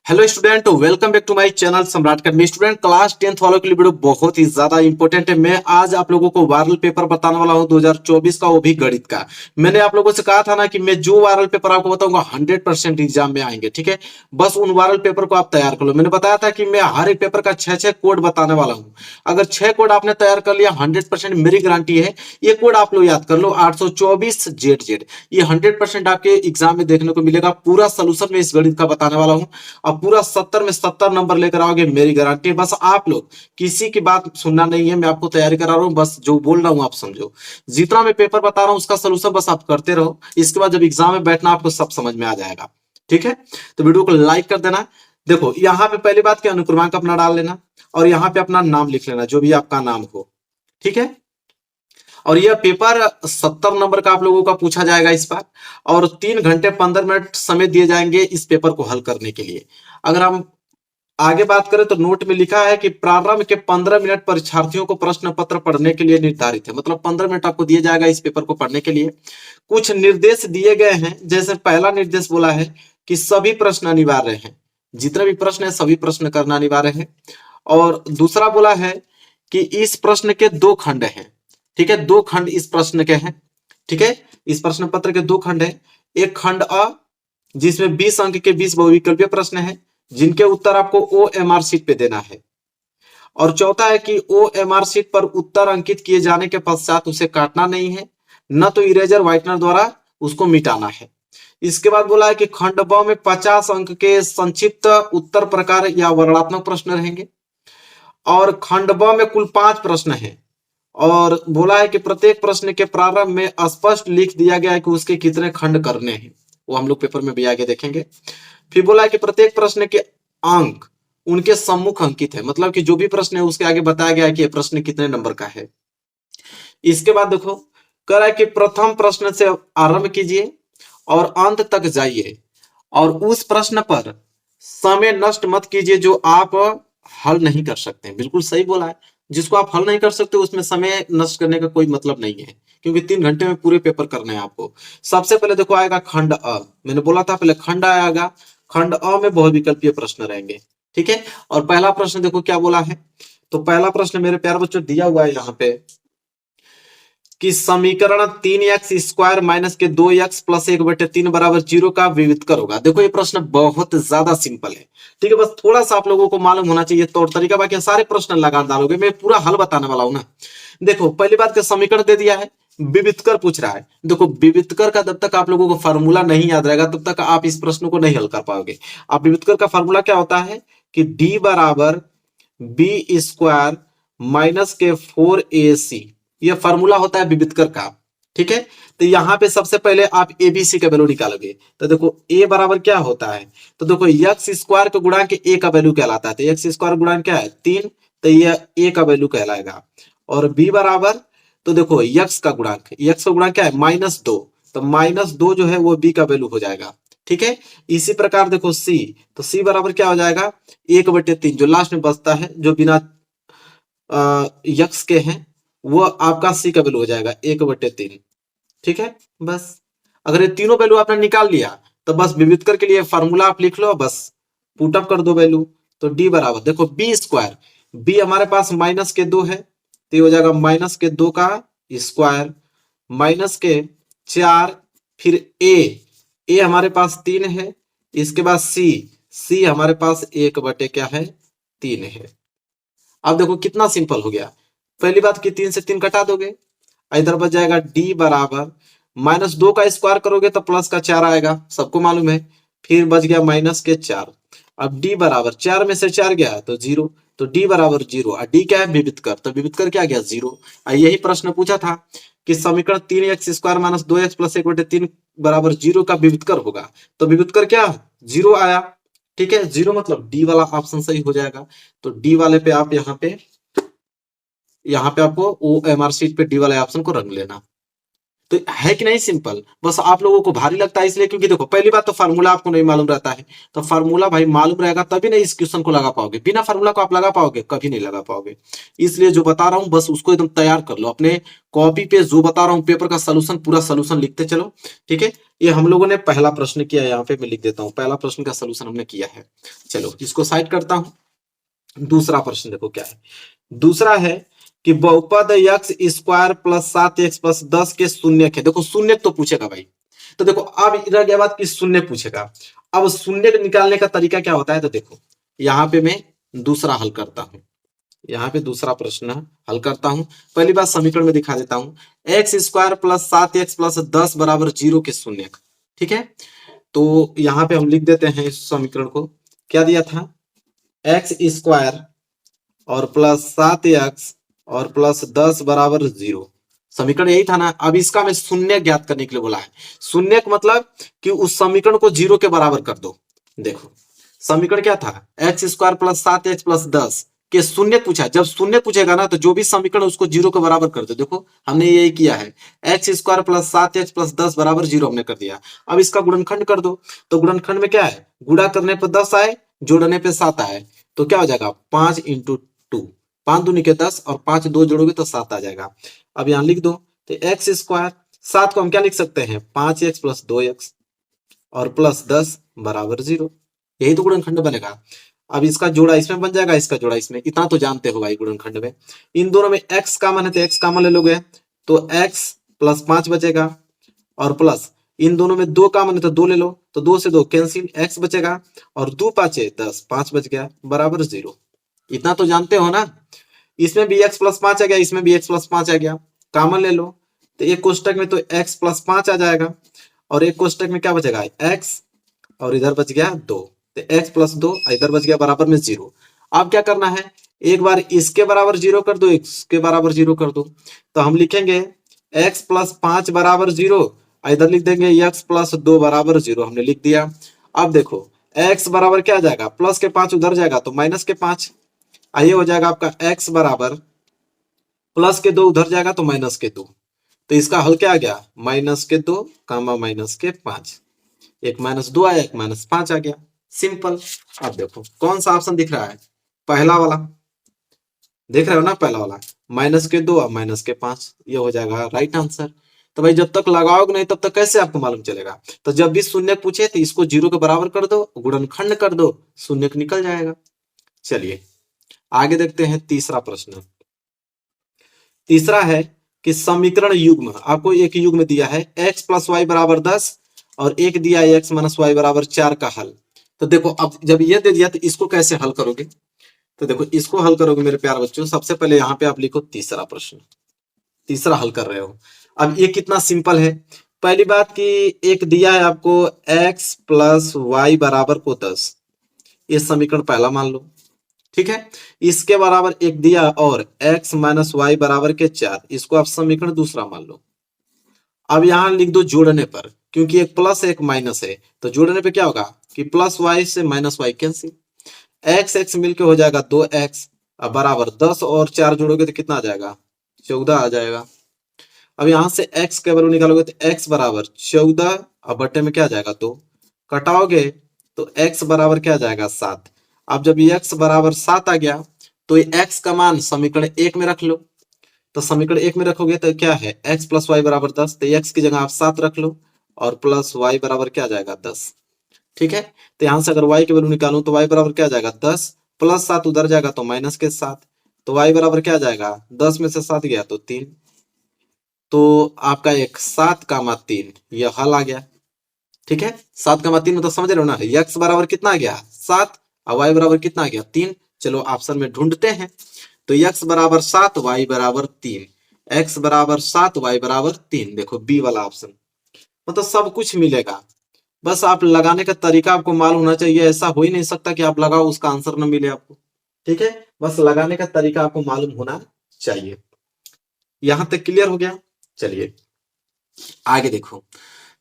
Hello student, welcome back to my channel Samrat academy. Student, class 10th वालों के लिए video बहुत ही ज्यादा इंपॉर्टेंट है। मैं आज आप लोगों को वायरल पेपर बताने वाला हूं 2024 का, वो भी गणित का। मैंने आप लोगों से कहा था ना कि मैं जो वायरल पेपर आपको बताऊंगा 100% एग्जाम में आएंगे, ठीक है। बस उन वायरल पेपर को आप तैयार कर लो। मैंने बताया था कि मैं हर एक पेपर का 6 कोड बताने वाला हूँ। अगर 6 कोड आपने तैयार कर लिया 100% मेरी गारंटी है। ये कोड आप लोग याद कर लो, 824 ZZ। ये 100% आपके एग्जाम में देखने को मिलेगा। पूरा सोल्यूशन में इस गणित का बताने वाला हूँ। अब पूरा 70 में 70 नंबर लेकर आओगे, मेरी गारंटी है। बस आप लोग किसी की बात सुनना नहीं है, मैं आपको तैयारी करा रहा हूँ। बस जो बोल रहा हूँ आप समझो। जितना मैं पेपर बता रहा हूँ उसका सोल्यूशन बस आप करते रहो। इसके बाद जब एग्जाम में बैठना आपको सब समझ में आ जाएगा, ठीक है। तो वीडियो को लाइक कर देना। देखो यहाँ पे पहली बात क्या, अनुक्रमांक अपना डाल लेना और यहाँ पे अपना नाम लिख लेना, जो भी आपका नाम हो, ठीक है। और यह पेपर 70 नंबर का आप लोगों का पूछा जाएगा इस बार। और 3 घंटे 15 मिनट समय दिए जाएंगे इस पेपर को हल करने के लिए। अगर हम आगे बात करें तो नोट में लिखा है कि प्रारंभ के 15 मिनट परीक्षार्थियों को प्रश्न पत्र पढ़ने के लिए निर्धारित है। मतलब 15 मिनट आपको दिए जाएगा इस पेपर को पढ़ने के लिए। कुछ निर्देश दिए गए हैं। जैसे पहला निर्देश बोला है कि सभी प्रश्न अनिवार्य हैं। जितने भी प्रश्न है सभी प्रश्न करना अनिवार्य है। और दूसरा बोला है कि इस प्रश्न के 2 खंड हैं, ठीक है। 2 खंड इस प्रश्न के हैं, ठीक है। इस प्रश्न पत्र के 2 खंड हैं। एक खंड अ, जिसमें 20 अंक के 20 बहुविकल्पीय प्रश्न हैं, जिनके उत्तर आपको OMR शीट पे देना है। और चौथा है कि OMR शीट पर उत्तर अंकित किए जाने के पश्चात उसे काटना नहीं है, न तो इरेजर व्हाइटनर द्वारा उसको मिटाना है। इसके बाद बोला है कि खंड ब में 50 अंक के संक्षिप्त उत्तर प्रकार या वर्णनात्मक प्रश्न रहेंगे। और खंड ब में कुल 5 प्रश्न हैं। और बोला है कि प्रत्येक प्रश्न के प्रारंभ में स्पष्ट लिख दिया गया है कि उसके कितने खंड करने हैं। वो हम लोग पेपर में भी आगे देखेंगे। फिर बोला है कि प्रत्येक प्रश्न के अंक उनके सम्मुख अंकित है। मतलब कि जो भी प्रश्न है उसके आगे बताया गया है कि यह प्रश्न कितने नंबर का है। इसके बाद देखो, कह रहा है कि प्रथम प्रश्न से आरंभ कीजिए और अंत तक जाइए और उस प्रश्न पर समय नष्ट मत कीजिए जो आप हल नहीं कर सकते। बिल्कुल सही बोला है। जिसको आप हल नहीं कर सकते उसमें समय नष्ट करने का कोई मतलब नहीं है, क्योंकि 3 घंटे में पूरे पेपर करने हैं आपको। सबसे पहले देखो आएगा खंड अ। मैंने बोला था पहले खंड आएगा। खंड अ में बहुविकल्पीय प्रश्न रहेंगे, ठीक है। और पहला प्रश्न देखो क्या बोला है। तो पहला प्रश्न मेरे प्यारे बच्चों दिया हुआ है यहाँ पे कि समीकरण 3x² माइनस के 2x प्लस 1/3 बराबर 0 का विविधकर होगा। देखो ये प्रश्न बहुत ज्यादा सिंपल है, ठीक है। बस थोड़ा सा आप लोगों को मालूम होना चाहिए तौर तरीका, बाकी सारे प्रश्न लगा डालोगे। मैं पूरा हल बताने वाला हूं ना। देखो पहली बात का समीकरण दे दिया है, विविधकर पूछ रहा है। देखो विविधकर का जब तक आप लोगों को फार्मूला नहीं याद रहेगा तब तक आप इस प्रश्न को नहीं हल कर पाओगे। आप विविधकर का फार्मूला क्या होता है कि d बराबर b² माइनस के 4ac, यह फार्मूला होता है विविधकर का, ठीक है। तो यहां पे सबसे पहले आप एबीसी का वैल्यू निकालोगे। तो देखो ए बराबर क्या होता है, तो देखो x² का गुणांक ए का वैल्यू कहलाता है। तो x² गुणांक क्या है 3, तो यह ए का वैल्यू कहलाएगा। और बी बराबर, तो देखो x का गुणांक क्या है -2, तो -2 जो है वो बी का वैल्यू हो जाएगा, ठीक है। इसी प्रकार देखो सी, तो सी बराबर क्या हो जाएगा 1/3, जो लास्ट में बचता है जो बिना यक्स के हैं वो आपका सी का वैल्यू हो जाएगा 1/3, ठीक है। बस अगर ये तीनों वैल्यू आपने निकाल लिया तो बस विविधकर के लिए फार्मूला आप लिख लो, बस पुटअप कर दो वैल्यू। तो डी बराबर देखो b², बी हमारे पास -2 है तो ये हो जाएगा -2 का स्क्वायर माइनस के 4। फिर ए हमारे पास 3 है। इसके बाद सी हमारे पास 1/3 है। अब देखो कितना सिंपल हो गया। पहली बात कि 3 से 3 कटा दोगे, इधर बच जाएगा डी बराबर -2 का स्क्वायर करोगे तो प्लस का 4 आएगा, सबको मालूम है। फिर बच गया -4। अब डी बराबर 4 में से 4 गया तो 0, तो डी बराबर 0। और डी क्या है विविधकर, तो विविधकर क्या गया 0। यही प्रश्न पूछा था कि समीकरण 3x² माइनस 2x प्लस 1/3 बराबर 0 का विविधकर होगा। तो विविधकर क्या 0 आया, ठीक है। 0 मतलब डी वाला ऑप्शन सही हो जाएगा। तो डी वाले पे आप यहाँ पे आपको OMR शीट पे डी वाले ऑप्शन को रंग लेना। तो है कि नहीं सिंपल। बस आप लोगों को भारी लगता है इसलिए क्योंकि देखो पहली बात तो फार्मूला आपको नहीं मालूम रहता है, तो फार्मूला भाई मालूम रहेगा तभी ना इस क्वेश्चन को लगा पाओगे, बिना फार्मूला को आप लगा पाओगे कभी नहीं लगा पाओगे। इसलिए जो बता रहा हूं बस उसको एकदम तैयार कर लो अपने कॉपी पे, जो बता रहा हूं पेपर का सोल्यूशन पूरा सोल्यूशन लिखते चलो। ठीक है, ये हम लोगों ने पहला प्रश्न किया, यहाँ पे मैं लिख देता हूँ पहला प्रश्न का सोल्यूशन हमने किया है। चलो इसको साइड करता हूं। दूसरा प्रश्न देखो क्या है। दूसरा है कि बहुपद x square plus 7x plus 10 के शून्यक है। देखो शून्यक तो पूछेगा भाई, तो देखो अब रह गया बात कि शून्य पूछेगा। अब शून्य निकालने का तरीका क्या होता है, तो देखो यहाँ पे मैं दूसरा हल करता हूं, यहाँ पे दूसरा प्रश्न हल करता हूं। पहली बात समीकरण में दिखा देता हूं, x square plus 7x plus 10 बराबर 0 के शून्यक। ठीक है, तो यहाँ पे हम लिख देते हैं इस समीकरण को। क्या दिया था, एक्स स्क्वायर और प्लस 7x और प्लस 10 बराबर 0, समीकरण यही था ना। अब इसका मैं शून्य ज्ञात करने के लिए बोला है। शून्य का मतलब कि उस समीकरण को 0 के बराबर कर दो। देखो समीकरण क्या था, x square plus 7x plus 10 के शून्य पूछा। जब शून्य पूछेगा ना तो जो भी समीकरण उसको 0 के बराबर कर दो। देखो हमने यही किया है, x square plus 7x plus 10 बराबर 0 हमने कर दिया। अब इसका गुणनखंड कर दो, तो गुणनखंड में क्या है, गुणा करने पर 10 आए, जोड़ने पे 7 आए, तो क्या हो जाएगा 5 इंटू 2, 5 दूनी के 10 और 5 2 जोड़ोगे तो 7 आ जाएगा। अब यहाँ लिख दो, तो एक्स स्क्वायर 7 को हम क्या लिख सकते हैं 5x प्लस 2x और प्लस 10 बराबर 0, यही तो गुणनखंड बनेगा। अब इसका जोड़ा इसमें बन जाएगा, इसका जोड़ा इसमें, इतना तो जानते हो भाई गुणनखंड में। इन दोनों में x कॉमन है तो x कॉमन ले लोगे तो x प्लस 5 बचेगा, और प्लस इन दोनों में 2 कॉमन है तो 2 ले लो, तो 2 से 2 कैंसिल, x बचेगा और 2 5 10, 5 बच गया बराबर 0। इतना तो जानते हो ना। इसमें भी x प्लस 5 आ गया, इसमें भी x प्लस 5 आ गया, कॉमन ले लो, तो एक कोष्टक में तो x प्लस 5 आ जाएगा और एक कोष्टक में क्या बचेगा x और इधर बच गया 2, तो x प्लस 2 इधर बच गया बराबर में 0। अब क्या करना है, एक बार इसके बराबर 0 कर दो, इसके बराबर 0 कर दो, तो हम लिखेंगे x प्लस 5 बराबर 0, इधर लिख देंगे x प्लस 2 बराबर 0, हमने लिख दिया। अब देखो x बराबर क्या आ जाएगा, प्लस के 5 उधर जाएगा तो माइनस के 5, आइए हो जाएगा आपका x बराबर प्लस के 2 उधर जाएगा तो माइनस के 2, तो इसका हल क्या आ गया माइनस के 2 कामा माइनस के 5, एक माइनस 2 आया, एक माइनस 5 आ गया, सिंपल। अब देखो कौन सा ऑप्शन दिख रहा है, पहला वाला देख रहे हो ना, पहला वाला माइनस के 2 और माइनस के 5, ये हो जाएगा राइट आंसर। तो भाई जब तक लगाओगे नहीं तब तक कैसे आपको मालूम चलेगा। तो जब भी शून्य पूछे तो इसको 0 के बराबर कर दो, गुणनखंड कर दो, शून्य निकल जाएगा। चलिए आगे देखते हैं तीसरा प्रश्न। तीसरा है कि समीकरण युग्म, आपको एक युग्म दिया है x प्लस वाई बराबर 10 और एक दिया है x माइनस वाई बराबर 4 का हल। तो देखो अब जब ये दे दिया तो इसको कैसे हल करोगे, तो देखो इसको हल करोगे मेरे प्यारे बच्चों, सबसे पहले यहाँ पे आप लिखो तीसरा प्रश्न, तीसरा हल कर रहे हो। अब ये कितना सिंपल है, पहली बात कि एक दिया है आपको x प्लस वाई बराबर को 10, ये समीकरण पहला मान लो। ठीक है, इसके बराबर एक दिया और x माइनस वाई बराबर के 4, इसको आप समीकरण दूसरा मान लो। अब यहां लिख दो जोड़ने पर, क्योंकि एक प्लस एक माइनस है तो जोड़ने पे क्या होगा कि प्लस वाई से minus Y cancel, X X मिलके हो जाएगा 2x, अब बराबर 10 और 4 जोड़ोगे तो कितना आ जाएगा 14 आ जाएगा। अब यहां से x के वैल्यू निकालोगे तो x बराबर 14, अब बट्टे में क्या आ जाएगा 2, कटाओगे तो x बराबर क्या आ जाएगा 7। अब जब x बराबर 7 आ गया तो ये x का मान समीकरण 1 में रख लो, तो समीकरण 1 में रखोगे तो क्या है x प्लस वाई बराबर 10, तो x की जगह आप 7 रख लो और प्लस y बराबर क्या आ जाएगा 10। ठीक है, तो यहां से अगर y की वैल्यू निकालूं तो y बराबर क्या आ जाएगा 10 प्लस 7 उधर जाएगा तो माइनस के 7, तो y बराबर क्या आ जाएगा 10 में से 7 गया तो 3, तो आपका एक 7 कामा 3 यह हल आ गया। ठीक है, 7 कामा 3 मतलब समझ रहे हो ना, x बराबर कितना आ गया 7 और y बराबर कितना आ गया 3। चलो ऑप्शन में ढूंढते हैं, तो x बराबर 7 y बराबर 3, x बराबर 7 y बराबर 3, देखो बी वाला ऑप्शन, मतलब सब कुछ मिलेगा, बस आप लगाने का तरीका आपको मालूम होना चाहिए। ऐसा हो ही नहीं सकता कि आप लगाओ उसका आंसर ना मिले आपको। ठीक है, बस लगाने का तरीका आपको मालूम होना चाहिए। यहां तक क्लियर हो गया। चलिए आगे देखो,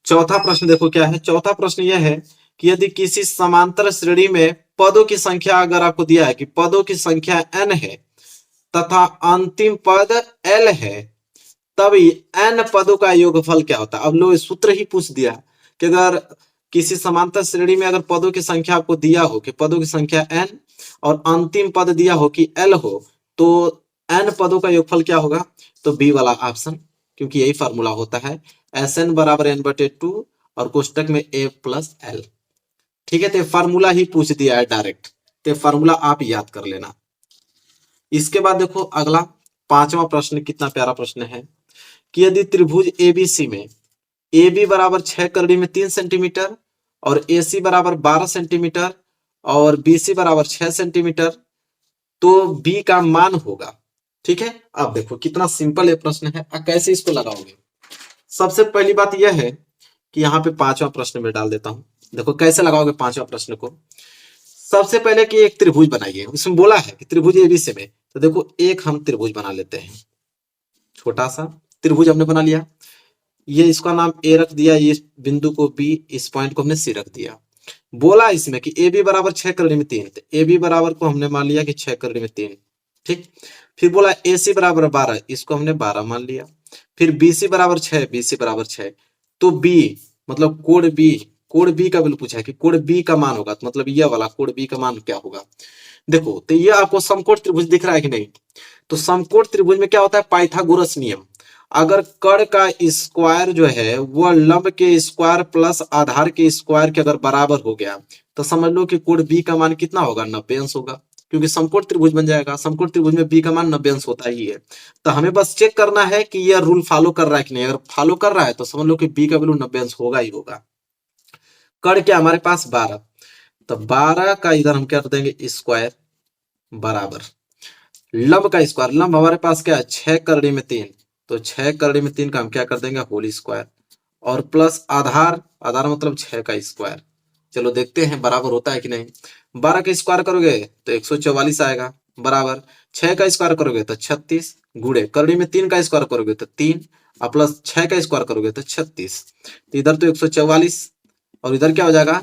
चौथा प्रश्न देखो क्या है। चौथा प्रश्न यह है कि यदि किसी समांतर श्रेणी में पदों की संख्या, अगर आपको दिया है कि पदों की संख्या n है तथा अंतिम पद l है, तब n पदों का योगफल क्या होता है। अब लो सूत्र ही पूछ दिया कि अगर किसी समांतर श्रेणी में अगर पदों की संख्या आपको दिया हो कि पदों की संख्या n और अंतिम पद दिया हो कि l हो, तो n पदों का योगफल क्या होगा। तो बी वाला ऑप्शन, क्योंकि यही फार्मूला होता है Sn बराबर n/2 और कोष्टक में a प्लस l। ठीक है, तो फार्मूला ही पूछ दिया है डायरेक्ट, तो फार्मूला आप याद कर लेना। इसके बाद देखो अगला 5वां प्रश्न, कितना प्यारा प्रश्न है कि यदि त्रिभुज एबीसी में ए बी बराबर 6 करड़ी में 3 सेंटीमीटर और ए सी बराबर 12 सेंटीमीटर और बी सी बराबर 6 सेंटीमीटर, तो बी का मान होगा। ठीक है, अब देखो कितना सिंपल ये प्रश्न है, अब कैसे इसको लगाओगे। सबसे पहली बात यह है कि यहाँ पे 5वां प्रश्न में डाल देता हूं। देखो कैसे लगाओगे 5वां प्रश्न को। सबसे पहले कि एक त्रिभुज बनाइए, उसमें बोला है कि त्रिभुज एबीसी में, तो देखो एक हम त्रिभुज बना लेते हैं, छोटा सा त्रिभुज हमने बना लिया। ये इसका नाम ए रख दिया, इस बिंदु को बी, इस पॉइंट को हमने सी रख दिया। बोला इसमें कि ए बी बराबर 6 करड़ी में 3, तो ए बी बराबर को हमने मान लिया कि 6 करड़ी में 3। ठीक, फिर बोला ए सी बराबर 12, इसको हमने 12 मान लिया। फिर बी सी बराबर 6, बी सी बराबर 6, तो बी मतलब कोण बी का बिल पूछा है कि कोण बी का मान होगा, तो मतलब यह वाला कोण बी का मान क्या होगा। देखो तो ये आपको समकोण त्रिभुज दिख रहा है कि नहीं। तो समकोण त्रिभुज में क्या होता है, पाइथागोरस नियम। अगर कर्ण का स्क्वायर जो है वह लंब के स्क्वायर प्लस आधार के स्क्वायर के अगर बराबर हो गया, तो समझ लो कि कोण बी का मान कितना होगा, 90 अंश होगा, क्योंकि समकोण त्रिभुज बन जाएगा। समकोण त्रिभुज में बी का मान 90 अंश होता ही है। तो हमें बस चेक करना है कि यह रूल फॉलो कर रहा है कि नहीं। अगर फॉलो कर रहा है तो समझ लो कि बी का वैल्यू 90 अंश होगा ही होगा। कर्ण क्या हमारे पास 12, तो 12 का इधर हम क्या कर देंगे स्क्वायर बराबर लंब का स्क्वायर। लंब हमारे पास क्या है 6 करड़ी में 3, तो 6 करड़ी में 3 का हम क्या कर देंगे होल स्क्वायर और प्लस आधार, आधार मतलब 6 का स्क्वायर। चलो देखते हैं बराबर होता है कि नहीं। 12 का स्क्वायर करोगे तो 144 आएगा, बराबर 6 का स्क्वायर करोगे तो 36, गुड़े करड़ी में 3 का स्क्वायर करोगे तो 3 और प्लस 6 का स्क्वायर करोगे तो 36। तो इधर तो 144 और इधर क्या हो जाएगा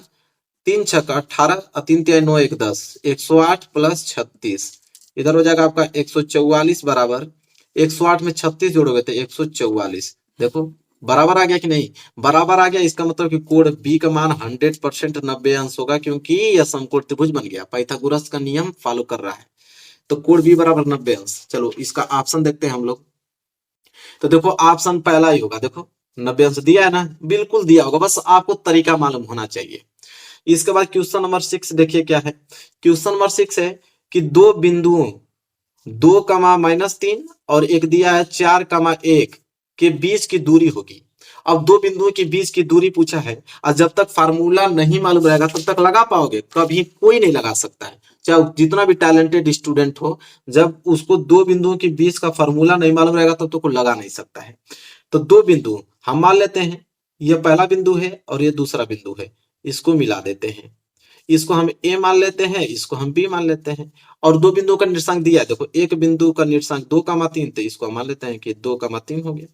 3 छक्का 18 और 3 तिया 9 1 10, 108 प्लस 36, इधर हो जाएगा आपका 144 बराबर 108 में 36 जोड़ोगे तो 144। देखो बराबर आ गया कि नहीं, बराबर आ गया। इसका मतलब कि कोण बी का मान 100% 90 अंश होगा, क्योंकि यह समकोण त्रिभुज बन गया, पाइथागोरस का नियम फॉलो कर रहा है। तो कोण बी बराबर 90 अंश। चलो इसका ऑप्शन देखते हैं हम लोग। तो देखो ऑप्शन पहला ही होगा, देखो 90 अंश दिया है ना, बिल्कुल दिया होगा, बस आपको तरीका मालूम होना चाहिए। इसके बाद क्वेश्चन नंबर 6 देखिए क्या है। क्वेश्चन नंबर 6 है कि दो बिंदुओं 2, और एक दिया है 4, 1 के बीच की दूरी होगी। अब दो बिंदुओं के बीच की दूरी पूछा है, और जब तक फार्मूला नहीं मालूम रहेगा तब तक लगा पाओगे, कभी कोई नहीं लगा सकता है, चाहे जितना भी टैलेंटेड स्टूडेंट हो। जब उसको दो बिंदुओं के बीच का फार्मूला नहीं मालूम रहेगा तब तो कोई लगा नहीं सकता है। तो दो बिंदु हम मान लेते हैं, ये पहला बिंदु है और ये दूसरा बिंदु है, इसको मिला देते हैं। इसको हम ए मान लेते हैं, इसको हम बी मान लेते हैं। और दो बिंदुओं का निर्देशांक दिया है, देखो एक बिंदु का निर्देशांक 2, 3, तो इसको हम मान लेते हैं कि 2, 3 हो गया।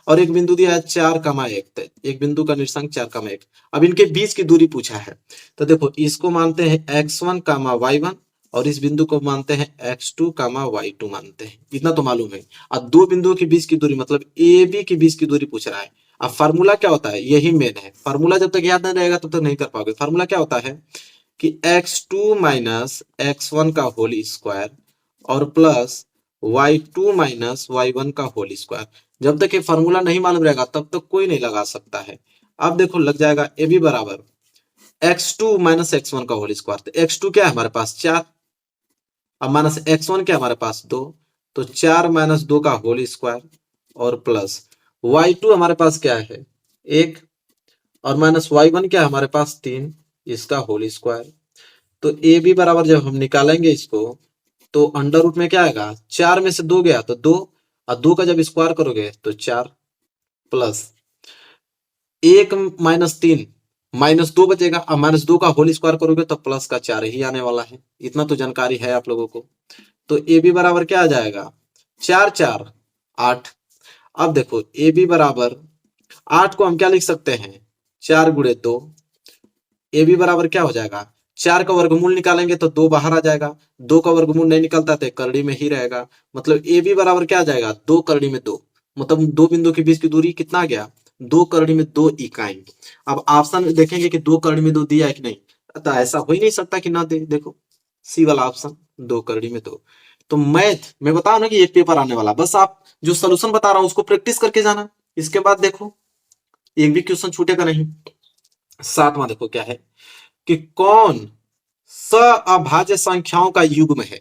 और एक बिंदु दिया है 4, 1, तो एक बिंदु का निर्देशांक 4, 1। अब इनके बीच की दूरी पूछा है, तो देखो इसको मानते हैं x1, y1 और इस बिंदु को मानते हैं x2, y2 मानते हैं। इतना तो मालूम है। अब दो बिंदुओं के बीच की दूरी मतलब ए बी के बीच की दूरी पूछ रहा है। अब फार्मूला क्या होता है, यही मेन है। फार्मूला जब तक याद नहीं रहेगा तब तक नहीं कर पाओगे। फार्मूला क्या होता है कि x2 माइनस x1 का होल स्क्वायर और प्लस y2 माइनस y1 का होल स्क्वायर। जब तक ये फार्मूला नहीं मालूम रहेगा तब तक कोई नहीं लगा सकता है। अब देखो लग जाएगा ए बी बराबर x2 माइनस x1 का होल स्क्वायर। तो x2 क्या है हमारे पास 4, अब माइनस x1 क्या है हमारे पास 2, तो 4 माइनस 2 का होल स्क्वायर और प्लस y2 हमारे पास क्या है 1 और माइनस y1 क्या है हमारे पास 3, इसका होल स्क्वायर। तो ए बी बराबर जब हम निकालेंगे इसको तो अंडर रूट में क्या आएगा 4 में से 2 गया तो 2 और 2 का जब स्क्वायर करोगे तो 4 प्लस 1 माइनस 3 -2 बचेगा। अब -2 का होल स्क्वायर करोगे तो प्लस का 4 ही आने वाला है। इतना तो जानकारी है आप लोगों को। तो ए बी बराबर क्या आ जाएगा 4 4 8। अब देखो ए बी बराबर 8 को हम क्या लिख सकते हैं 4 गुणे 2। ए बी बराबर क्या हो जाएगा 4 का वर्गमूल निकालेंगे तो 2 बाहर आ जाएगा, 2 का वर्गमूल नहीं निकलता तो करड़ी में ही रहेगा। मतलब ए बी बराबर क्या आ जाएगा 2 करड़ी में 2, मतलब दो बिंदु के बीच की दूरी कितना आ गया, 2 में 2 इकाई। अब ऑप्शन में देखेंगे कि 2 में 2 दिया है कि नहीं, तो ऐसा हो ही नहीं सकता कि ना दे। देखो सी वाला ऑप्शन, 2 तो मैथ में बताओ ना कि एक पेपर आने वाला, बस आप जो सोल्यूशन बता रहा हूं उसको प्रैक्टिस करके जाना। इसके बाद देखो एक भी क्वेश्चन छूटेगा नहीं। 7वां देखो क्या है कि कौन सअभाज्य संख्याओं का युग्म है।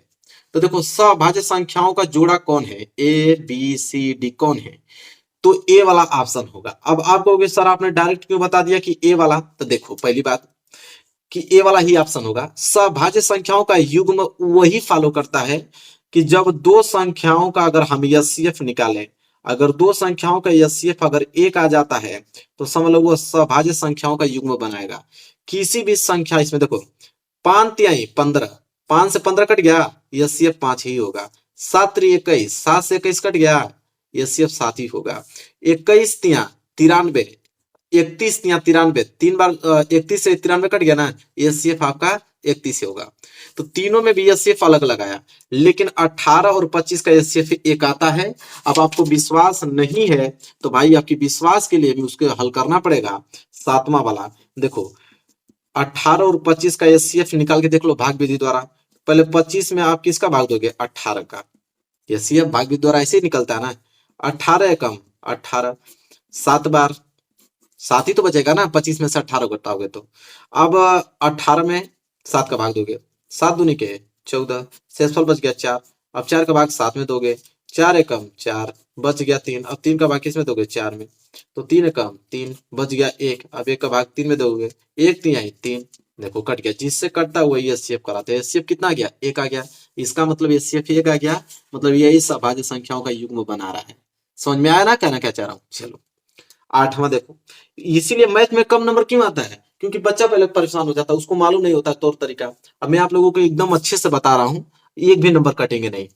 तो देखो सअभाज्य संख्याओं का जोड़ा कौन है, ए बी सी डी कौन है, तो ए वाला ऑप्शन होगा। अब आप कहोगे सर आपने डायरेक्ट क्यों बता दिया कि ए वाला, तो देखो पहली बात कि ए वाला ही ऑप्शन होगा। सभाज्य संख्याओं का युग्म वही फॉलो करता है कि जब दो संख्याओं का अगर हम एचसीएफ निकालें, अगर दो संख्याओं का एचसीएफ अगर एक आ जाता है तो समझ लो वो सभाज्य संख्याओं का युग्म बनाएगा। किसी भी संख्या, इसमें देखो 5×3 = 15, 5 से 15 कट गया, एचसीएफ 5 ही होगा। 7×3 = 21, 7 से 21 कट गया, एचसीएफ 7 ही होगा। 21×3 = 93, 31×93, 3 बार 31 से 93 कट गया ना, एचसीएफ आपका 31 होगा। तो तीनों में भी एचसीएफ अलग लगाया, लेकिन 18 और 25 का एचसीएफ एक आता है। अब आपको विश्वास नहीं है तो भाई आपकी विश्वास के लिए भी उसको हल करना पड़ेगा। 7वां वाला देखो 18 और 25 का एचसीएफ निकाल के देख लो भाग विधि द्वारा। पहले 25 में आप किसका भाग दोगे, 18 का। एचसीएफ भाग विधि द्वारा ऐसे ही निकलता है ना, 18 एकम 18, 7 बार 7 ही तो बचेगा ना, 25 में से 18 घटाओगे तो। अब 18 में 7 का भाग दोगे, 7 दूनी के 14, शेषफल बच गया 4। अब 4 का भाग 7 में दोगे, 4 एकम 4, बच गया 3। अब 3 का भाग किसमें दोगे, 4 में, तो 3 एकम 3, बच गया 1। अब 1 का भाग 3 में दोगे, 1×3 = 3। देखो कट गया, जिससे कटता वही एचसीएफ कराते हैं। एचसीएफ कितना आ गया, 1 आ गया। इसका मतलब एचसीएफ 1 आ गया, मतलब यही सभाज्य संख्याओं का युग्म बना रहा है। समझ में आया ना कहना क्या चाह रहा हूँ। चलो 8वां देखो, इसीलिए मैथ में कम नंबर क्यों आता है, क्योंकि बच्चा पहले परेशान हो जाता है, उसको मालूम नहीं होता तौर तरीका। अब मैं आप लोगों को एकदम अच्छे से बता रहा हूं, एक भी नंबर कटेंगे नहीं।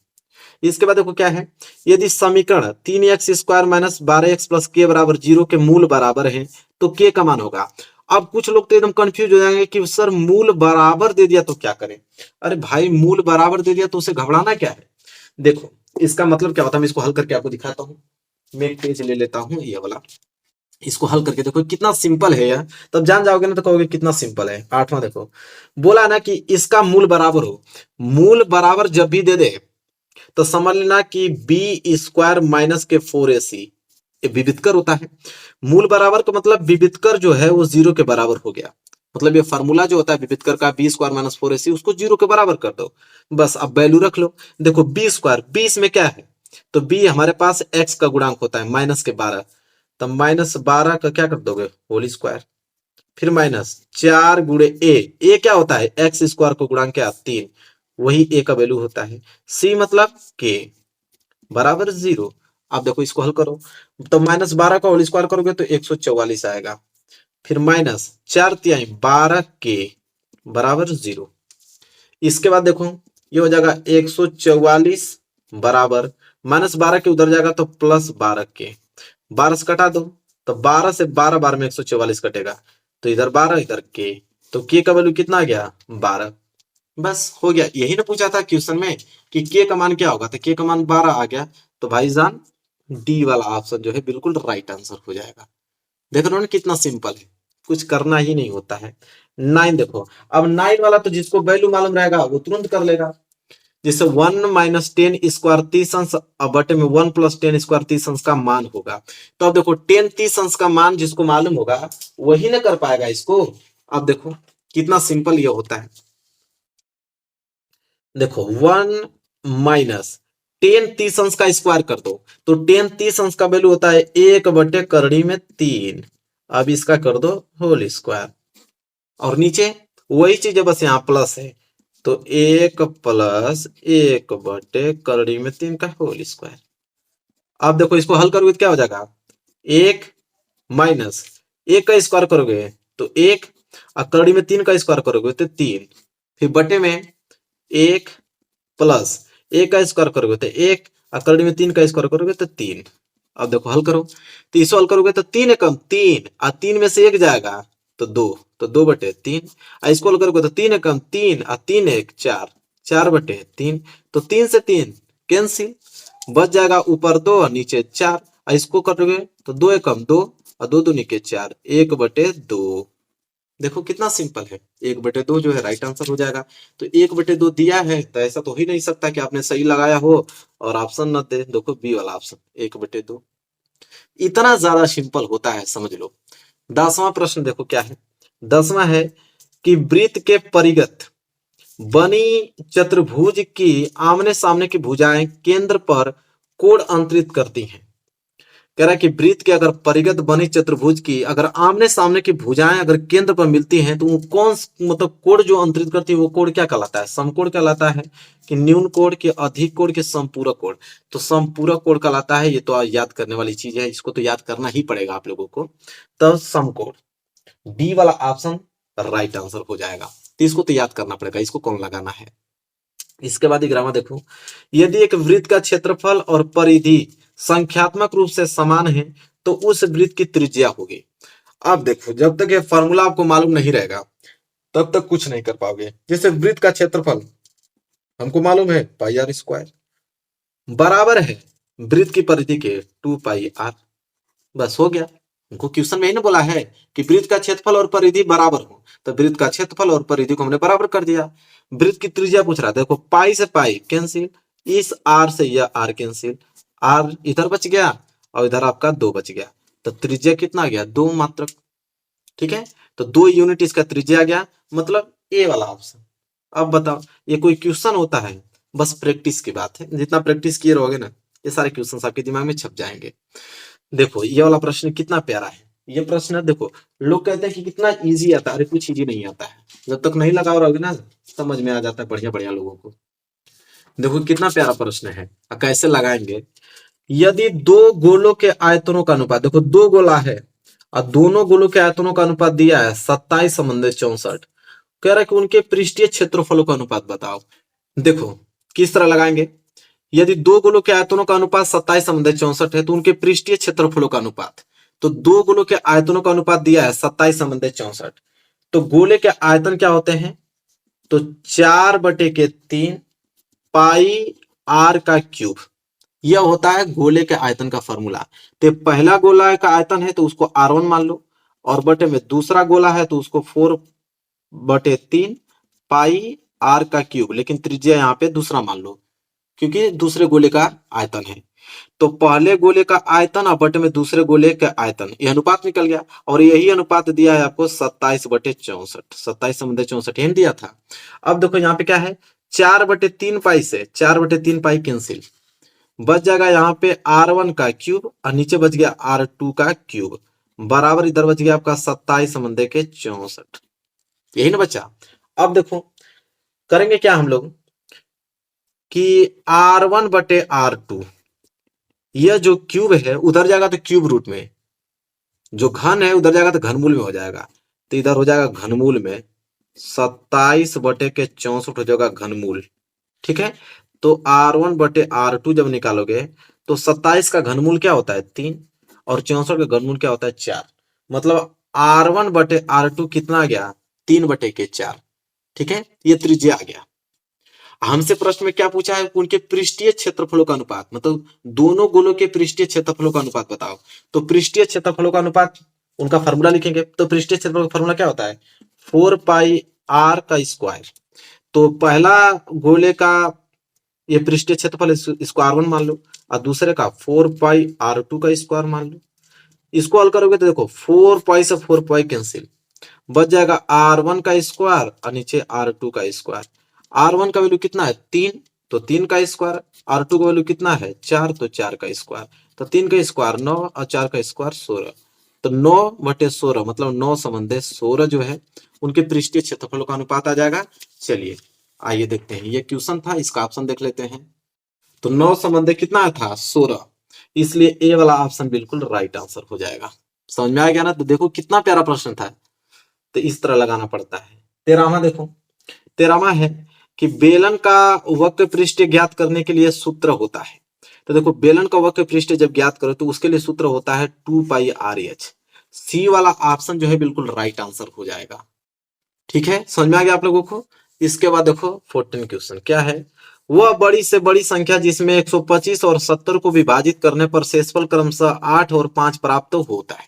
इसके बाद देखो क्या है, यदि समीकरण 3x² - 12x + k = 0 के मूल बराबर है तो k का मान होगा। अब कुछ लोग तो एकदम कंफ्यूज हो जाएंगे कि सर मूल बराबर दे दिया तो क्या करें। अरे भाई मूल बराबर दे दिया तो उसे घबराना क्या है। देखो इसका मतलब क्या होता है, मैं इसको हल करके आपको दिखाता हूँ। मैं एक पेज ले लेता हूँ ये वाला, इसको हल करके देखो कितना सिंपल है यार, तब जान जाओगे ना तो कहोगे कितना सिंपल है। 8वां देखो, बोला ना कि इसका मूल बराबर हो। मूल बराबर जब भी दे दे तो समझ लेना कि b² - के 4ac, ये विविधकर होता है। मूल बराबर का मतलब विविधकर जो है वो 0 के बराबर हो गया। मतलब ये फार्मूला जो होता है विविधकर का, b² - 4ac, उसको 0 के बराबर कर दो, बस। अब वैल्यू रख लो। देखो b², b इसमें क्या है, तो b हमारे पास x का गुणांक होता है -12, तो -12 का क्या कर दोगे, होल स्क्वायर, फिर -4 × a क्या होता है, x² को गुणांक क्या, 3, वही a का वैल्यू होता है। c मतलब k बराबर 0। अब देखो इसको हल करो, तो -12 का होल स्क्वायर करोगे तो 144 आएगा, फिर -4×3 12k बराबर 0। इसके बाद देखो ये हो जाएगा 144 बराबर -12 के उधर जाएगा तो +12k, 12 से कटा दो तो 12 से 12 बार में 144 कटेगा, तो इधर 12 इधर के, तो के का वैल्यू कितना आ गया, 12। बस हो गया। यही ना पूछा था क्वेश्चन में कि के का मान क्या होगा, तो के का मान 12 आ गया। तो भाईजान डी वाला ऑप्शन जो है बिल्कुल राइट आंसर हो जाएगा। देख रहे हो ना कितना सिंपल है, कुछ करना ही नहीं होता है। 9 देखो, अब 9 वाला तो जिसको वैल्यू मालूम रहेगा वो तुरंत कर लेगा। जैसे 1 - 10² 30 अंश, अब बटे में 1 + 10² 30 अंश का मान होगा। तो अब देखो 10 30 अंश का मान जिसको मालूम होगा वही ना कर पाएगा इसको। अब देखो कितना सिंपल ये होता है। देखो 1 - 10 30 अंश का स्क्वायर कर दो, तो 10 30 अंश का वैल्यू होता है 1/3। अब इसका कर दो होल स्क्वायर, और नीचे वही चीज है, बस यहाँ प्लस है, तो 1 + 1/3 का होल स्क्वायर। अब देखो इसको हल करोगे तो क्या हो जाएगा, 1 माइनस 1 का स्क्वायर करोगे तो 1, और करड़ी में 3 का स्क्वायर करोगे तो 3, फिर बटे में 1 प्लस 1 का स्क्वायर करोगे तो 1, और करड़ी में 3 का स्क्वायर करोगे तो 3। अब देखो हल करो, तो इसको हल करोगे तो 3 एकम 3, और 3 में से 1 जाएगा तो 2, तो 2/3। और इसको हल करोगे तो 3 एकम 3, और 3 1 4, 4/3, तो 3 से 3 कैंसिल, बच जाएगा ऊपर 2 और नीचे 4। और इसको करोगे तो 2 एकम 2 और 2 दूनी के 4, 1/2। देखो कितना सिंपल है, 1/2 जो है राइट आंसर हो जाएगा। तो 1/2 दिया है तो ऐसा तो हो ही नहीं सकता कि आपने सही लगाया हो और ऑप्शन न दे। देखो बी वाला ऑप्शन 1/2, इतना ज्यादा सिंपल होता है, समझ लो। 10वां प्रश्न देखो क्या है। 10वां है कि वृत्त के परिगत बनी चतुर्भुज की आमने सामने की भुजाएं केंद्र पर कोण अंतरित करती हैं। कह रहा है कि वृत्त के अगर परिगत बनी चतुर्भुज की अगर आमने सामने की भुजाएं अगर केंद्र पर मिलती हैं तो वो कौन मतलब कोण जो अंतरित करती है वो कोण क्या कहलाता है? समकोण कहलाता है कि न्यून कोण कि अधिक कोण कि समपूरक कोण? तो समपूरक कोण कहलाता है। ये तो याद करने वाली चीज है, इसको तो याद करना ही पड़ेगा आप लोगों को। तो समकोण डी वाला ऑप्शन राइट आंसर हो जाएगा। तो इसको तो याद करना पड़ेगा, इसको कौन लगाना है। इसके बाद ग्रामर देखो, यदि एक वृत्त का क्षेत्रफल और परिधि संख्यात्मक रूप से समान है तो उस वृत्त की त्रिज्या होगी। अब देखो जब तक ये फॉर्मूला आपको मालूम नहीं रहेगा तब तक कुछ नहीं कर पाओगे। जैसे वृत्त का क्षेत्रफल हमको मालूम है पाई आर स्क्वायर बराबर है वृत्त की परिधि के 2πr, बस हो गया। हमको क्वेश्चन में ही ना बोला है कि वृत्त का क्षेत्रफल और परिधि बराबर हो, तो वृत्त का क्षेत्रफल और परिधि को हमने बराबर कर दिया। वृत्त की त्रिज्या पूछ रहा है, देखो पाई से पाई कैंसिल, इस आर से यह आर कैंसिल, आर इधर बच गया और इधर आपका 2 बच गया, तो त्रिज्या कितना गया 2 मात्रक। ठीक है, तो 2 यूनिट इसका त्रिज्या गया, मतलब ए वाला ऑप्शन। अब बताओ ये कोई क्वेश्चन होता है? बस प्रैक्टिस की बात है, जितना प्रैक्टिस किए रहोगे ना ये सारे क्वेश्चन आपके दिमाग में छप जाएंगे। देखो ये वाला प्रश्न कितना प्यारा है। ये प्रश्न देखो लोग कहते हैं कि कितना इजी आता है, अरे कुछ इजी नहीं आता है। जब तक नहीं लगा रहोगे ना समझ में आ जाता है बढ़िया बढ़िया लोगों को। देखो कितना प्यारा प्रश्न है, कैसे लगाएंगे। यदि दो गोलों के आयतनों का अनुपात, देखो 2 गोला है और दोनों गोलों के आयतनों का अनुपात दिया है 27/64। कह रहा है कि उनके पृष्ठीय क्षेत्रफलों का अनुपात बताओ। देखो किस तरह लगाएंगे, यदि 2 गोलों के आयतनों का अनुपात 27/64 है तो उनके पृष्ठीय क्षेत्रफलों का अनुपात, तो 2 गोलों के आयतनों का अनुपात दिया है 27/64, तो गोले के आयतन क्या होते हैं? तो 4/3 पाई आर का क्यूब, यह होता है गोले के आयतन का फॉर्मूला। तो पहला गोला का आयतन है तो उसको R1 मान लो, और बटे में दूसरा गोला है तो उसको 4/3 पाई आर का क्यूब, लेकिन त्रिज्या यहाँ पे दूसरा मान लो क्योंकि दूसरे गोले का आयतन है। तो पहले गोले का आयतन और बटे में दूसरे गोले का आयतन, यह अनुपात निकल गया और यही अनुपात दिया है आपको 27/64, 27/64 यही दिया था। अब देखो यहाँ पे क्या है, 4/3 पाई से 4/3 पाई कैंसिल, बच जाएगा यहाँ पे R1 का क्यूब और नीचे बच गया R2 का क्यूब, बराबर इधर बच गया आपका 27/64, यही ना बचा। अब देखो करेंगे क्या हम लोग कि R1/R2, यह जो क्यूब है उधर जाएगा तो क्यूब रूट में, जो घन है उधर जाएगा तो घनमूल में हो जाएगा, तो इधर हो जाएगा घनमूल में 27/64 हो जाएगा घनमूल। ठीक है, तो R1/R2 जब निकालोगे तो 27 का घनमूल क्या होता है 3 और 64 का घनमूल क्या होता है 4, मतलब R1/R2 कितना आ गया 3/4। ठीक है, ये त्रिज्या आ गया। हमसे प्रश्न में क्या पूछा है, उनके पृष्ठीय क्षेत्रफलों का अनुपात, मतलब दोनों गोलों के पृष्ठीय क्षेत्रफलों का अनुपात बताओ। तो पृष्ठीय क्षेत्रफलों का अनुपात उनका फॉर्मूला लिखेंगे, तो पृष्ठीय क्षेत्रफल का फॉर्मूला क्या होता है 4πr का स्क्वायर। तो पहला गोले का ये पृष्ठीय क्षेत्रफल इसको R1 मान लो और दूसरे का 4πr2 का स्क्वायर मान लो। इसको हल करोगे तो देखो 4π से 4π कैंसिल, बच जाएगा R1 का स्क्वायर और नीचे R2 का स्क्वायर। R1 का वैल्यू कितना है 3, तो 3 का स्क्वायर, R2 का वैल्यू कितना है 4, तो 4 का स्क्वायर, तो 3 का स्क्वायर 9 और 4 का स्क्वायर 16, तो 9/16 मतलब 9/16 जो है उनके पृष्ठीय क्षेत्रफलों का अनुपात आ जाएगा। चलिए आइए देखते हैं, ये क्वेश्चन था, इसका ऑप्शन देख लेते हैं। तो 9 कितना था 16, इसलिए ए वाला ऑप्शन बिल्कुल राइट आंसर हो जाएगा। समझ में आ गया ना? तो देखो कितना प्यारा प्रश्न था, तो इस तरह लगाना पड़ता है। 13वां देखो, 13वां है कि बेलन का वक्र पृष्ठ ज्ञात करने के लिए सूत्र होता है। तो देखो बेलन का वक्र पृष्ठ जब ज्ञात करो तो उसके लिए सूत्र होता है 2πRH। सी वाला ऑप्शन जो है बिल्कुल राइट आंसर हो जाएगा। ठीक है, समझ में आ गया आप लोगों को? इसके बाद देखो 14 क्वेश्चन क्या है, वह बड़ी से बड़ी संख्या जिसमें 125 और 70 को विभाजित करने पर शेषफल क्रमशः 8 और 5 प्राप्त होता है।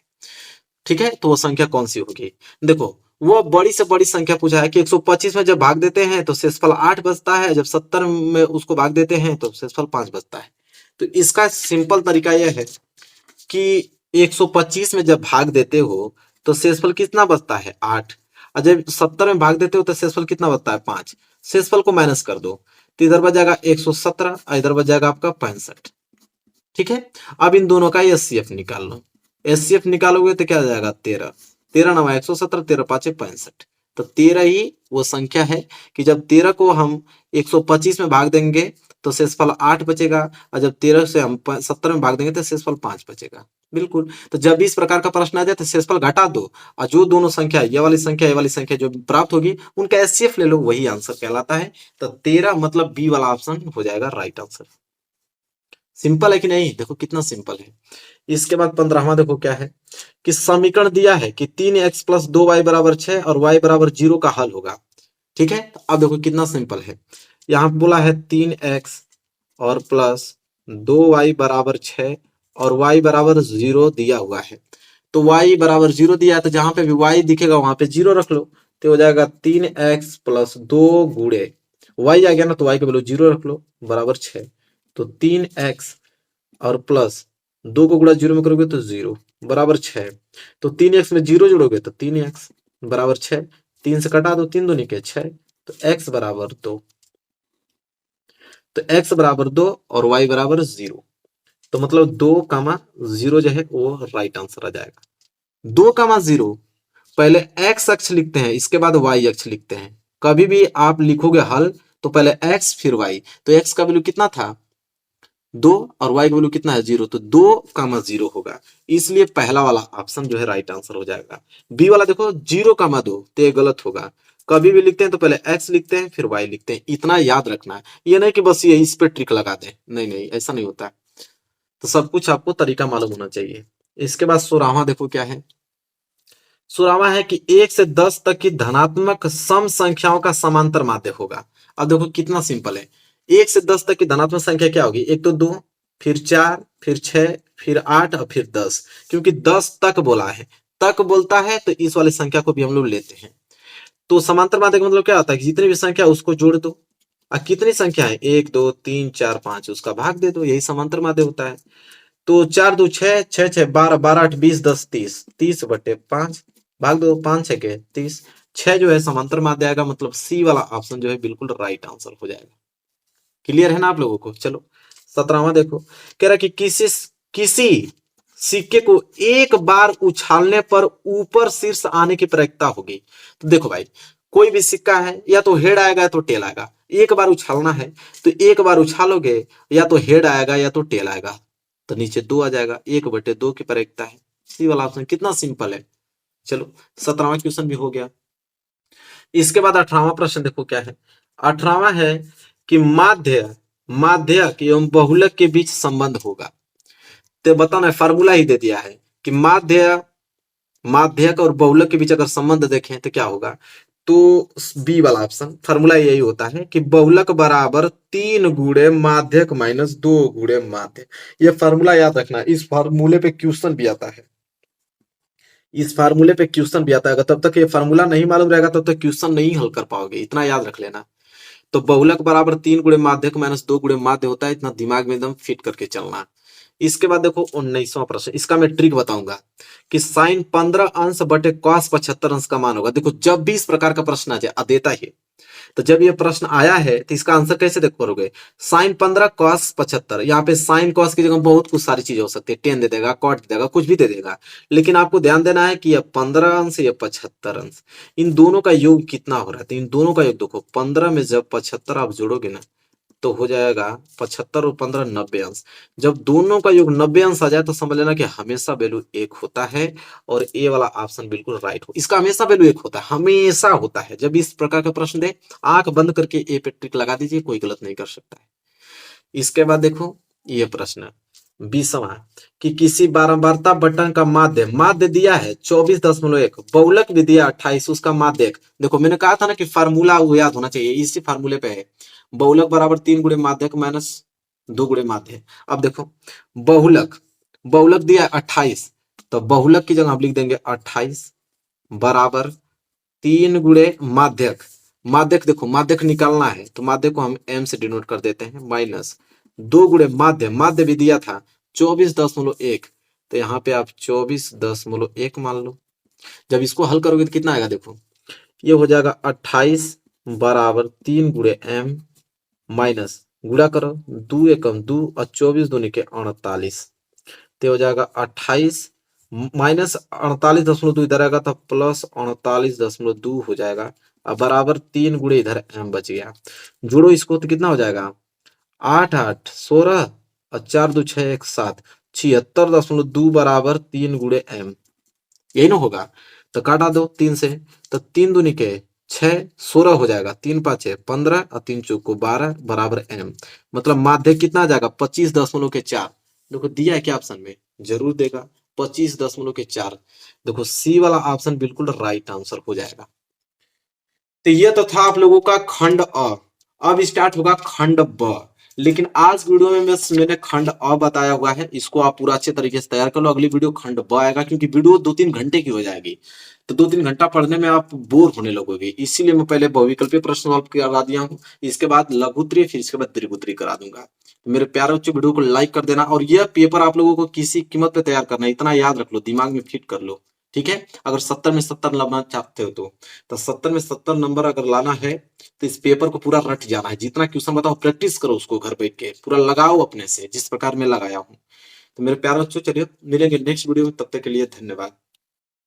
ठीक है, तो वो संख्या कौन सी होगी? देखो, वो बड़ी से बड़ी संख्या पूछा है कि 125 में जब भाग देते हैं तो शेषफल 8 बचता है, जब 70 में उसको भाग देते हैं तो शेषफल 5 बचता है। तो इसका सिंपल तरीका यह है कि 125 में जब भाग देते हो तो शेषफल कितना बचता है? 8। और जब 70 में भाग देते हो तो शेषफल कितना बचता है? 5। शेषफल को माइनस कर दो तो इधर बच जाएगा 117 और इधर बच जाएगा आपका 65। ठीक है, अब इन दोनों का एचसीएफ निकाल लो। एचसीएफ निकालोगे तो क्या आ जाएगा? 13। 13 नवा 117, 13 पाँचे 65। तो 13 ही वो संख्या है कि जब 13 को हम 125 में भाग देंगे तो शेषफल 8 बचेगा, और जब 13 से हम 70 में भाग देंगे तो शेषफल 5 बचेगा। बिल्कुल। तो जब भी इस प्रकार का प्रश्न आ जाए तो शेषफल घटा दो, और जो दोनों संख्या, ये वाली संख्या, ये वाली संख्या जो प्राप्त होगी उनका एचसीएफ ले लो, वही आंसर कहलाता है। तो 13 मतलब बी वाला ऑप्शन हो जाएगा राइट आंसर। सिंपल है कि नहीं? देखो कितना सिंपल है। इसके बाद 15वां देखो क्या है कि समीकरण दिया है कि 3x प्लस 2y बराबर 6 और y बराबर 0 का हल होगा। ठीक है, तो अब देखो कितना सिंपल है। यहाँ बोला है 3x और प्लस 2y बराबर 6 और y बराबर 0 दिया हुआ है। तो y बराबर 0 दिया है तो जहां पे भी y दिखेगा वहां पे 0 रख लो, तो हो जाएगा 3x प्लस 2 गुणे y आ गया ना, तो y का वैल्यू 0 रख लो बराबर 6। तो 3x और प्लस 2 को गुणा 0 में करोगे तो 0 बराबर 6। तो 3x में 0 जोड़ोगे तो 3x बराबर 6। 3 से कटा दो, 3 दूनी के 6, तो x बराबर 2। तो x बराबर 2 और y बराबर 0। तो मतलब 2,0 जो है वो राइट आंसर आ जाएगा। 2,0 पहले x अक्ष लिखते हैं, इसके बाद y अक्ष लिखते हैं। कभी भी आप लिखोगे हल तो पहले x फिर y। तो x का वैल्यू कितना था? 2 और y का वैल्यू कितना है? 0। तो 2,0 होगा, इसलिए पहला वाला ऑप्शन जो है राइट आंसर हो जाएगा। बी वाला देखो 0,2, तो ये गलत होगा। कभी भी लिखते हैं तो पहले x लिखते हैं फिर y लिखते हैं, इतना याद रखना है। ये नहीं कि बस ये इस पे ट्रिक लगा दें, नहीं नहीं, ऐसा नहीं होता। तो सब कुछ आपको तरीका मालूम होना चाहिए। इसके बाद 16वां देखो क्या है। 16वां है कि 1 से 10 तक की धनात्मक सम संख्याओं का समांतर माध्य होगा। अब देखो कितना सिंपल है। 1 से 10 तक की धनात्मक संख्या क्या होगी? एक तो 2, फिर 4, फिर 6, फिर 8 और फिर 10। क्योंकि 10 तक बोला है, तक बोलता है तो इस वाली संख्या को भी हम लोग लेते हैं। तो समांतर माध्य का मतलब क्या होता है कि जितनी भी संख्या उसको जोड़ दो, और कितनी संख्या है? 1 2 3 4 5, उसका भाग दे दो, यही समांतर माध्य होता है। तो 4 2 6, 6 6 12, 12 8 20, 10 30, 30/5 भाग दो, 5 6 के 30। 6 जो है समांतर माध्य आएगा, मतलब सी वाला ऑप्शन जो है बिल्कुल राइट आंसर हो जाएगा। क्लियर है ना आप लोगों को? चलो 17वां देखो। कह रहा कि किसी सिक्के को एक बार उछालने पर ऊपर शीर्ष आने की प्रवृत्ति होगी। तो देखो भाई, कोई भी सिक्का है या तो हेड आएगा या तो टेल आएगा। एक बार उछालना है तो एक बार उछालोगे या तो हेड आएगा या तो टेल आएगा, तो नीचे 2 आ जाएगा। 1/2 की प्रवृत्ति है, सी वाला ऑप्शन। कितना सिंपल है। चलो 17वां क्वेश्चन भी हो गया। इसके बाद 18वां प्रश्न देखो क्या है। 18वां है कि माध्यक एवं बहुलक के बीच संबंध होगा। तो बताना, फार्मूला ही दे दिया है कि माध्यक और बहुलक के बीच अगर संबंध देखें तो क्या होगा। तो बी वाला ऑप्शन, फार्मूला यही होता है कि बहुलक बराबर 3 गुणे माध्यक माइनस 2 गुणे माध्यक। ये फार्मूला याद रखना, इस फार्मूले पे क्वेश्चन भी आता है। इस फार्मूले पे क्वेश्चन भी आता है। तब तक ये फार्मूला नहीं मालूम रहेगा तब तक क्वेश्चन नहीं हल कर पाओगे, इतना याद रख लेना। तो बहुलक बराबर 3 गुणे माध्यक माइनस 2 गुणे माध्य होता है, इतना दिमाग में एकदम फिट करके चलना। इसके बाद देखो 19वां प्रश्न, इसका मैं ट्रिक बताऊंगा कि साइन 15 अंश बटे कॉस 75 अंश का मान होगा। देखो जब भी इस प्रकार का प्रश्न आ जाए, देता ही, तो जब ये प्रश्न आया है तो इसका आंसर कैसे देख करोगे? साइन 15 कॉस 75, यहाँ पे साइन कॉस की जगह बहुत कुछ सारी चीजें हो सकती है, टेन दे देगा, कॉट दे देगा, कुछ भी दे देगा। लेकिन आपको ध्यान देना है कि यह 15 अंश या 75 अंश, इन दोनों का योग कितना हो रहा है। तो इन दोनों का योग देखो, 15 में जब 75 आप जोड़ोगे ना तो हो जाएगा 75 और 15 90 अंश। जब दोनों का योग 90 अंश आ जाए तो समझ लेना कि हमेशा वैल्यू 1 होता है, और ए वाला ऑप्शन बिल्कुल राइट हो। इसका हमेशा वैल्यू 1 होता है, हमेशा होता है। जब इस प्रकार का प्रश्न दे, आंख बंद करके ए पे टिक लगा दीजिए, कोई गलत नहीं कर सकता है। इसके बाद देखो ये प्रश्न, 20वां कि किसी बारंबारता बटन का माध्य माध्य दिया है 24.1, बहुलक भी दिया 28, उसका माध्य देखो मैंने कहा था ना कि फार्मूला वो याद होना चाहिए, इसी फार्मूले पे है। बहुलक बराबर 3 गुणे माध्यक माइनस 2 गुणे माध्य। अब देखो बहुलक, बहुलक दिया 28, तो बहुलक की जगह हम लिख देंगे 28 बराबर 3 गुणे माध्यक। माध्यक देखो माध्यक निकालना है तो माध्यक को हम m से डिनोट कर देते हैं माइनस 2 गुणे माध्य, माध्य भी दिया था 24.1, तो यहाँ पे आप 24.1 मान लो। जब इसको हल करोगे तो कितना आएगा देखो, ये हो जाएगा 28 बराबर 3 गुणे m माइनस गुणा करो 2 एकम 2 और 24 दूनी के 48, तो हो जाएगा 28 माइनस 48.2 इधर आएगा तो प्लस 48.2 हो जाएगा, अब बराबर 3 गुणे इधर m बच गया। जोड़ो इसको तो कितना हो जाएगा 8 8 16 और 4 2 6 1 7, 76.2 बराबर 3 गुणे m, यही ना होगा। तो काटा दो 3 से, तो 3 दूनी के 6 16 हो जाएगा, 3 5 6 15 और 3 चौक को 12 बराबर m, मतलब माध्य कितना आ जाएगा 25.4। देखो दिया है क्या ऑप्शन में, जरूर देगा 25.4। देखो सी वाला ऑप्शन बिल्कुल राइट आंसर हो जाएगा। तो ये तो था आप लोगों का खंड अ। अब स्टार्ट होगा खंड ब, लेकिन आज वीडियो में बस मैंने खंड अ बताया हुआ है, इसको आप पूरा अच्छे तरीके से तैयार कर लो। अगली वीडियो खंड ब आएगा, क्योंकि वीडियो 2-3 घंटे की हो जाएगी, तो 2-3 घंटा पढ़ने में आप बोर होने लगोगे, इसीलिए मैं पहले बहुविकल्पीय प्रश्न सॉल्व करा दिया हूँ, इसके बाद लघुत्तरीय, फिर इसके बाद दीर्घोत्तरीय करा दूंगा। तो मेरे प्यारे बच्चों वीडियो को लाइक कर देना, और यह पेपर आप लोगों को किसी कीमत पे तैयार करना है, इतना याद रख लो, दिमाग में फिट कर लो, ठीक है। अगर 70 में 70 लाना चाहते हो तो 70 में 70 नंबर अगर लाना है तो इस पेपर को पूरा रट जाना है, जितना क्वेश्चन बताओ प्रैक्टिस करो, उसको घर बैठ के पूरा लगाओ अपने से, जिस प्रकार मैं लगाया हूँ। तो मेरे प्यारे बच्चों चलिए मिलेंगे नेक्स्ट वीडियो में, तब तक के लिए धन्यवाद।